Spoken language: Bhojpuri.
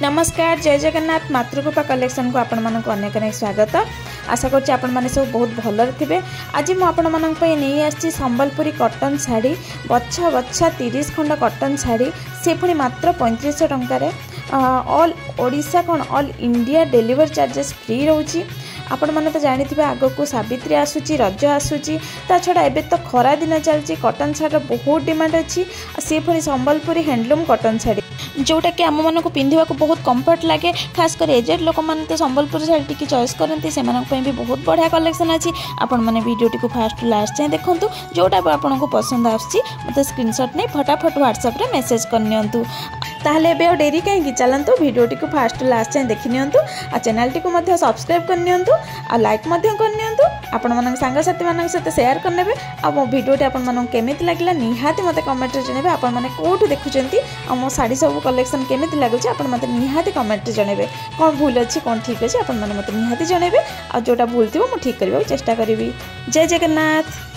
नमस्कार जय जगन्नाथ मातृकृपा कलेक्शन को आपण मानक अनेक अनेक स्वागत। आशा करछि आपण माने सब बहुत भलर थिबे। आज मु आपण मानक पई नै आछि संबलपुरी कॉटन साड़ी बच्छा बच्छा 30 खंड कॉटन साड़ी से पुणी मात्र 3500 टंका रे ऑल ओडिशा कौन all India delivery charges free रोची। आपण मैंने तो जानी थे आग को सावित्री आसूची रज आसूची ता छड़ा एबे तो खरा दिन चलती कॉटन साड़ी बहुत डिमांड अच्छी सी पुणी संबलपुरी हैंडलूम कॉटन साड़ी जोटा कि आम मानक पिंधा को बहुत कंफर्ट लगे। खासकर एजेड लोक मैंने तो संबलपुरी साड़ी टी चॉइस करती से भी बहुत बढ़िया कलेक्शन अच्छी। आपण मैंने वीडियोटी को फास्ट लास्ट जाए देखूँ जोटा भी आपको पसंद आसूँ मतलब स्क्रीनशॉट नहीं फटाफट व्हाट्सएप रे मेसेज करनियंतु। ताहले एबे और डेरी कहीं चलतु वीडियोटी को फास्ट लास्ट जाए देखी नियंतु आ चैनल टी को सब्सक्राइब करनियंतु आ लाइक करनियंतु आपण मन सांगसाथी मान सहित शेयर करने आ मो वीडियोटी आपण मन केमिति लागला निहाती मते कमेंट रे जणेबे। आपण माने कोठु देखुचंती आ मो साड़ी सब कलेक्शन केमिति लागुची आपण मते निहाती कमेंट रे जणेबे। कोन भूल अछि कोन ठीक अछि आपण माने मते निहाती जणेबे आ जोटा भूल थिबो मो ठीक करबा चेष्टा करबी। जय जगन्नाथ।